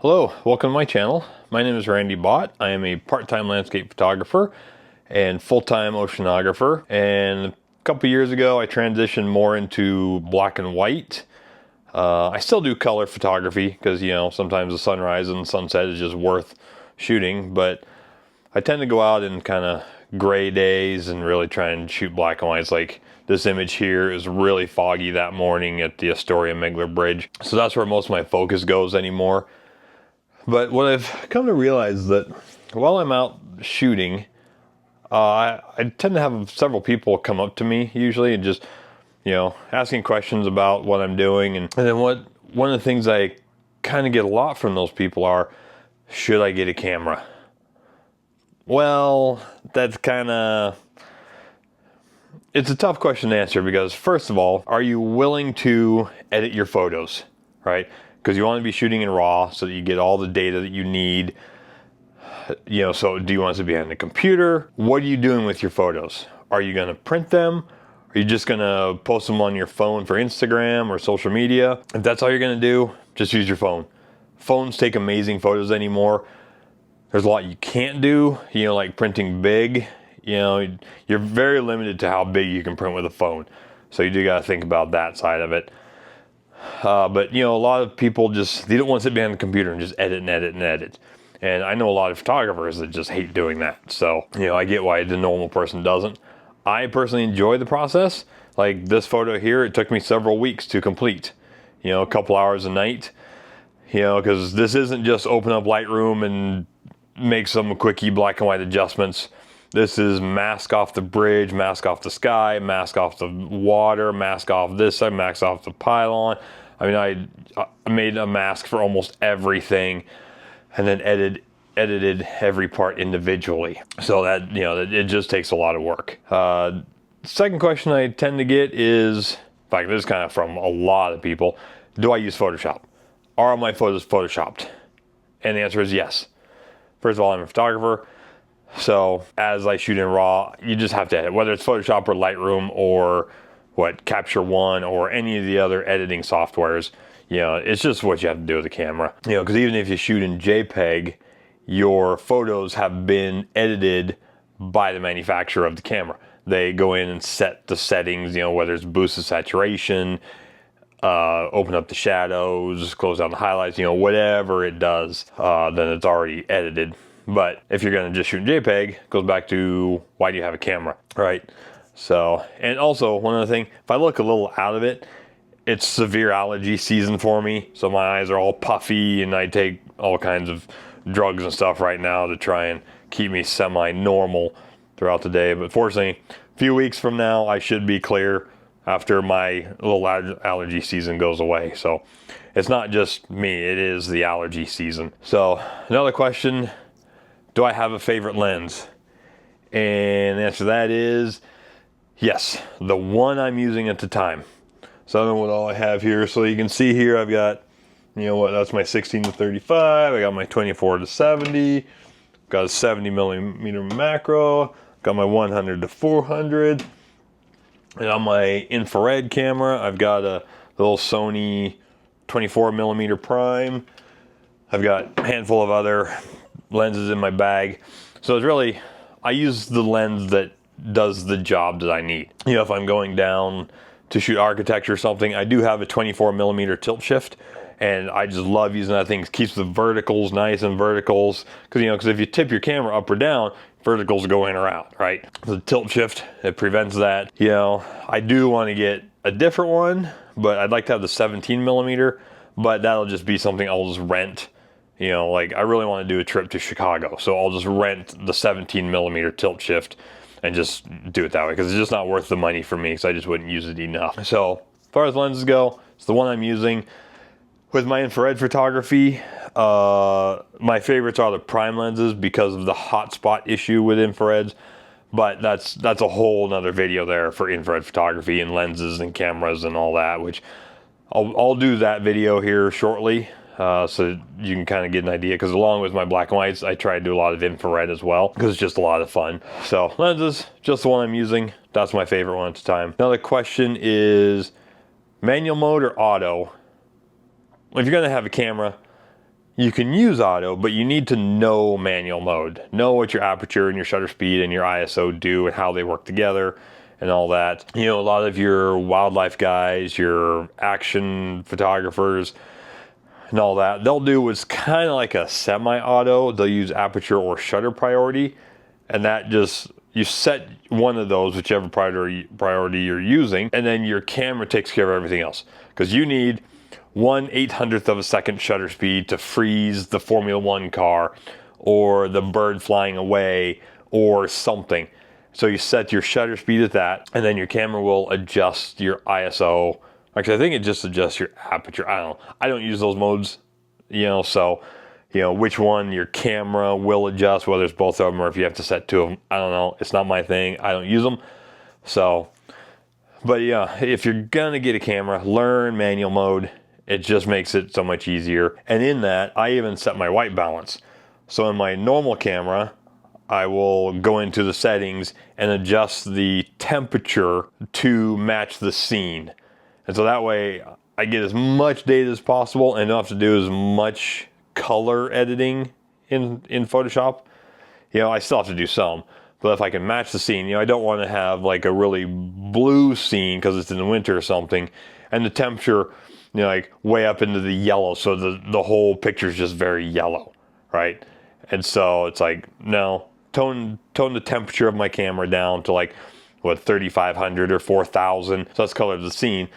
Hello, welcome to my channel. My name is Randy Bott. I am a part-time landscape photographer and full-time oceanographer. And a couple years ago, I transitioned more into black and white. I still do color photography because, sometimes the sunrise and sunset is just worth shooting. But I tend to go out in kind of gray days and really try and shoot black and whites. Like this image here is really foggy that morning at the Astoria Megler Bridge. So that's where most of my focus goes anymore. But what I've come to realize is that while I'm out shooting, I tend to have several people come up to me usually and just, asking questions about what I'm doing. And then one of the things I kind of get a lot from those people are, should I get a camera? Well, that's it's a tough question to answer because first of all, are you willing to edit your photos, right? Because you want to be shooting in RAW so that you get all the data that you need. So do you want it to be on the computer? What are you doing with your photos? Are you going to print them? Are you just going to post them on your phone for Instagram or social media? If that's all you're going to do, just use your phone. Phones take amazing photos anymore. There's a lot you can't do, like printing big. You're very limited to how big you can print with a phone. So you do got to think about that side of it. But a lot of people they don't want to sit behind the computer and just edit and edit and edit. And I know a lot of photographers that just hate doing that. So, I get why the normal person doesn't. I personally enjoy the process. Like this photo here, it took me several weeks to complete, a couple hours a night, because this isn't just open up Lightroom and make some quickie black and white adjustments. This is mask off the bridge, mask off the sky, mask off the water, mask off this side, mask off the pylon. I made a mask for almost everything and then edited every part individually. So that, it just takes a lot of work. Second question I tend to get is, in fact, this is kind of from a lot of people, do I use Photoshop? Are my photos Photoshopped? And the answer is yes. First of all, I'm a photographer. So as I shoot in RAW, you just have to edit, whether it's Photoshop or Lightroom or Capture One or any of the other editing softwares. It's just what you have to do with the camera. Because even if you shoot in JPEG, your photos have been edited by the manufacturer of the camera. They go in and set the settings, whether it's boost the saturation, open up the shadows, close down the highlights, whatever it does, then it's already edited. But if you're going to just shoot JPEG, it goes back to why do you have a camera, right? So, and also one other thing, if I look a little out of it, it's severe allergy season for me. So my eyes are all puffy and I take all kinds of drugs and stuff right now to try and keep me semi-normal throughout the day. But fortunately, a few weeks from now, I should be clear after my little allergy season goes away. So it's not just me, it is the allergy season. So another question, do I have a favorite lens? And the answer to that is yes, the one I'm using at the time. So I don't know what all I have here. So you can see here I've got, that's my 16 to 35. I got my 24 to 70. Got a 70 millimeter macro. Got my 100 to 400. And on my infrared camera, I've got a little Sony 24 millimeter prime. I've got a handful of other lenses in my bag. So it's really, I use the lens that does the job that I need. If I'm going down to shoot architecture or something, I do have a 24 millimeter tilt shift and I just love using that thing. It keeps the verticals nice and verticals. Because if you tip your camera up or down, verticals go in or out, right? The tilt shift, it prevents that. I do want to get a different one, but I'd like to have the 17 millimeter, but that'll just be something I'll just rent. I really want to do a trip to Chicago, so I'll just rent the 17 millimeter tilt shift and just do it that way because it's just not worth the money for me because I just wouldn't use it enough. So as far as lenses go, it's the one I'm using. With my infrared photography, my favorites are the prime lenses because of the hotspot issue with infrareds, but that's a whole nother video there for infrared photography and lenses and cameras and all that, which I'll do that video here shortly. So you can kind of get an idea, because along with my black and whites, I try to do a lot of infrared as well because it's just a lot of fun. So lenses, just the one I'm using. That's my favorite one at the time. Another question is manual mode or auto? If you're going to have a camera, you can use auto, but you need to know manual mode. Know what your aperture and your shutter speed and your ISO do and how they work together and all that. You know, a lot of your wildlife guys, your action photographers and all that, they'll do what's kind of like a semi-auto. They'll use aperture or shutter priority, and that just, you set one of those, whichever priority you're using, and then your camera takes care of everything else. Because you need 1/800th of a second shutter speed to freeze the Formula One car or the bird flying away or something. So you set your shutter speed at that, and then your camera will adjust your ISO. Actually, I think it just adjusts your aperture. I don't know. I don't use those modes, you know, so, you know, which one your camera will adjust, whether it's both of them or if you have to set two of them. I don't know. It's not my thing. I don't use them. So, but yeah, if you're gonna get a camera, learn manual mode. It just makes it so much easier. And in that, I even set my white balance. So in my normal camera, I will go into the settings and adjust the temperature to match the scene. And so that way I get as much data as possible and don't have to do as much color editing in Photoshop. You know, I still have to do some, but if I can match the scene, you know, I don't want to have like a really blue scene because it's in the winter or something, and the temperature, you know, like way up into the yellow, so the whole picture is just very yellow, right? And so it's like, no, tone the temperature of my camera down to like, what, 3,500 or 4,000, so that's the color of the scene.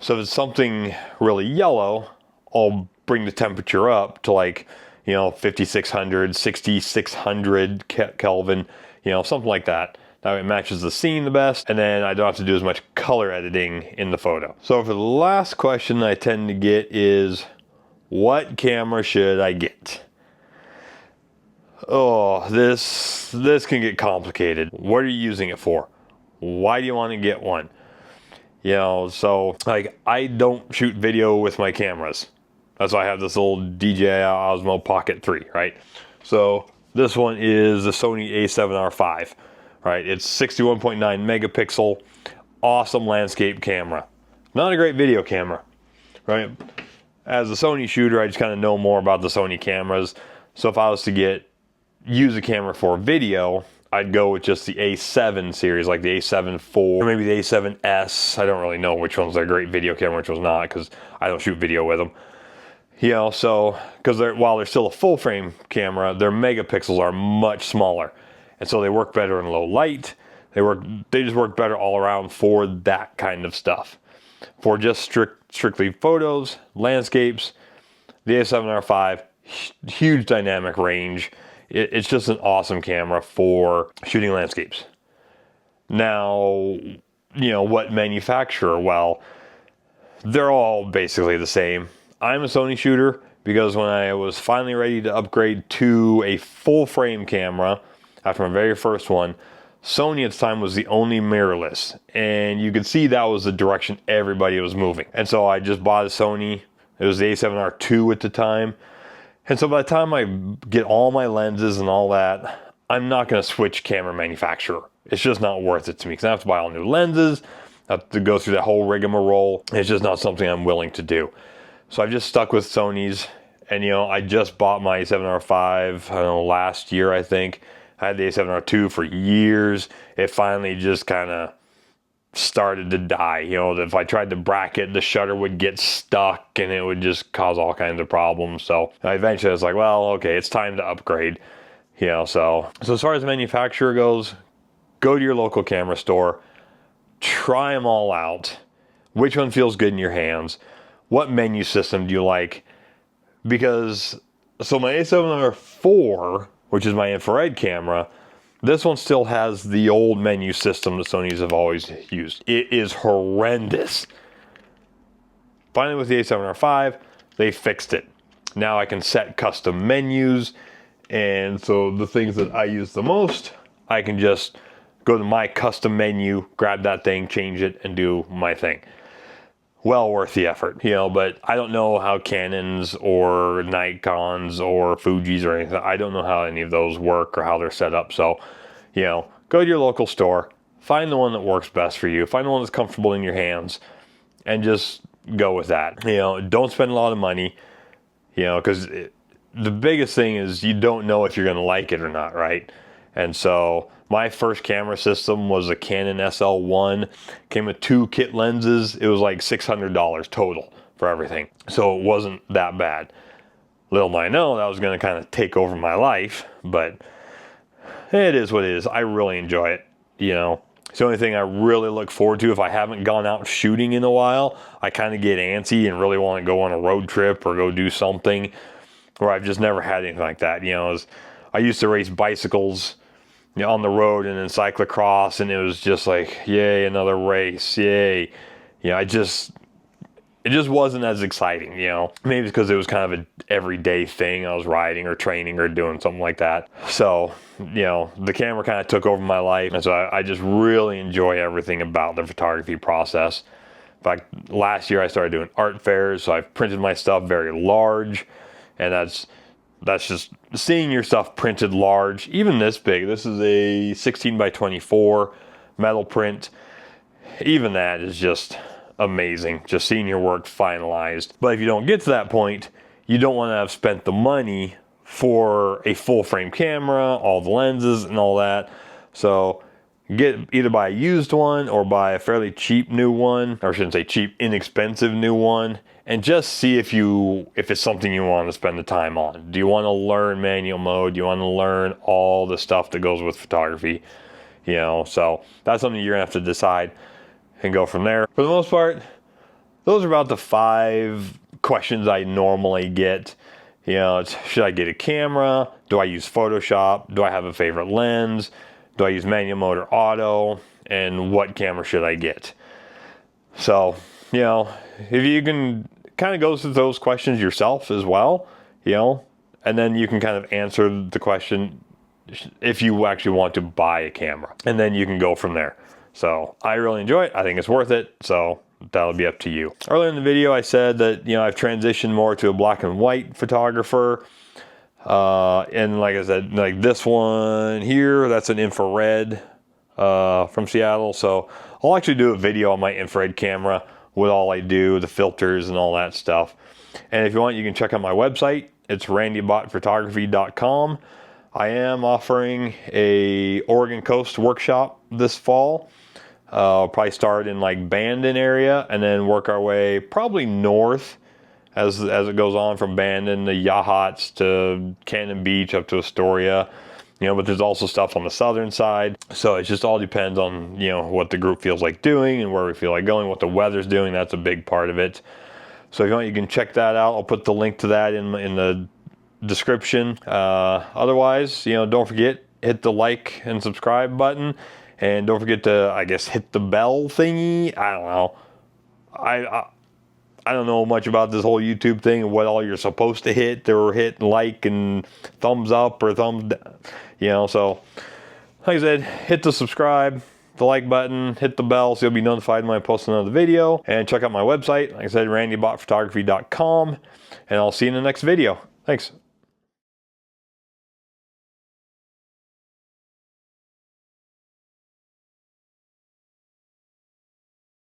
So if it's something really yellow, I'll bring the temperature up to like, you know, 5,600, 6,600 Kelvin, you know, something like that. That way it matches the scene the best, and then I don't have to do as much color editing in the photo. So for the last question I tend to get is, what camera should I get? Oh, this can get complicated. What are you using it for? Why do you want to get one? You know, so like, I don't shoot video with my cameras. That's why I have this little DJI Osmo Pocket 3, right? So this one is the Sony a7R5, right? It's 61.9 megapixel, awesome landscape camera. Not a great video camera, right? As a Sony shooter, I just kind of know more about the Sony cameras. So if I was to use a camera for video, I'd go with just the A7 series, like the A7 IV, or maybe the A7S. I don't really know which one's a great video camera, which one's not, because I don't shoot video with them. You know, so, because while they're still a full frame camera, their megapixels are much smaller. And so they work better in low light. They just work better all around for that kind of stuff. For just strictly photos, landscapes, the A7R5, huge dynamic range. It's just an awesome camera for shooting landscapes. Now, you know, what manufacturer? Well, they're all basically the same. I'm a Sony shooter because when I was finally ready to upgrade to a full frame camera after my very first one, Sony at the time was the only mirrorless, and you could see that was the direction everybody was moving. And so I just bought a Sony. It was the A7R II at the time. And so by the time I get all my lenses and all that, I'm not going to switch camera manufacturer. It's just not worth it to me because I have to buy all new lenses, I have to go through that whole rigmarole. It's just not something I'm willing to do. So I've just stuck with Sony's, and you know, I just bought my A7R5, I don't know, last year I think. I had the A7R II for years. It finally just kind of started to die. You know, if I tried to bracket, the shutter would get stuck and it would just cause all kinds of problems. So eventually I was like, well, okay, it's time to upgrade. You know, so as far as the manufacturer goes, go to your local camera store, try them all out. Which one feels good in your hands? What menu system do you like? Because, so my A7R IV, which is my infrared camera, this one still has the old menu system that Sony's have always used. It is horrendous. Finally, with the A7R5, they fixed it. Now I can set custom menus, and so the things that I use the most, I can just go to my custom menu, grab that thing, change it, and do my thing. Well worth the effort, you know, but I don't know how Canons or Nikons or Fujis or anything, I don't know how any of those work or how they're set up. So, you know, go to your local store, find the one that works best for you, find the one that's comfortable in your hands, and just go with that. You know, don't spend a lot of money, you know, because the biggest thing is you don't know if you're going to like it or not, right? And so my first camera system was a Canon SL1, came with 2 kit lenses. It was like $600 total for everything. So it wasn't that bad. Little did I know that was going to kind of take over my life, but it is what it is. I really enjoy it, you know. It's the only thing I really look forward to if I haven't gone out shooting in a while. I kind of get antsy and really want to go on a road trip or go do something where I've just never had anything like that. You know, I used to race bicycles, you know, on the road and then cyclocross, and it was just like, yay, another race, yay. You know, it just wasn't as exciting, you know. Maybe it's because it was kind of an everyday thing. I was riding or training or doing something like that. So, you know, the camera kind of took over my life. And so I just really enjoy everything about the photography process. In fact, last year I started doing art fairs. So I've printed my stuff very large. And that's just seeing your stuff printed large, even this big. This is a 16 by 24 metal print. Even that is just amazing, just seeing your work finalized. But if you don't get to that point, you don't want to have spent the money for a full frame camera, all the lenses and all that. So either buy a used one or buy a fairly cheap new one, or I shouldn't say cheap, inexpensive new one, and just see if it's something you want to spend the time on. Do you want to learn manual mode? Do you want to learn all the stuff that goes with photography? You know, so that's something you're gonna have to decide and go from there. For the most part, those are about the 5 questions I normally get. You know, it's, should I get a camera? Do I use Photoshop? Do I have a favorite lens? Do I use manual mode or auto? And what camera should I get? So, you know, if you can kind of go through those questions yourself as well, you know, and then you can kind of answer the question if you actually want to buy a camera, and then you can go from there. So I really enjoy it. I think it's worth it. So that'll be up to you. Earlier in the video, I said that, you know, I've transitioned more to a black and white photographer. And like I said, like this one here, that's an infrared from Seattle. So I'll actually do a video on my infrared camera with all I do, the filters and all that stuff. And if you want, you can check out my website. It's randybottphotography.com. I am offering a Oregon Coast workshop this fall. I'll probably start in like Bandon area and then work our way probably north as it goes on from Bandon to Yachats to Cannon Beach up to Astoria. You know, but there's also stuff on the southern side. So it just all depends on, you know, what the group feels like doing and where we feel like going, what the weather's doing. That's a big part of it. So if you want, you can check that out. I'll put the link to that in the description. Otherwise, you know, don't forget, hit the like and subscribe button. And don't forget to, I guess, hit the bell thingy. I don't know. I don't know much about this whole YouTube thing and what all you're supposed to hit or hit like and thumbs up or thumbs down, you know. So, like I said, hit the subscribe, the like button, hit the bell so you'll be notified when I post another video. And check out my website, like I said, randybottphotography.com. And I'll see you in the next video. Thanks.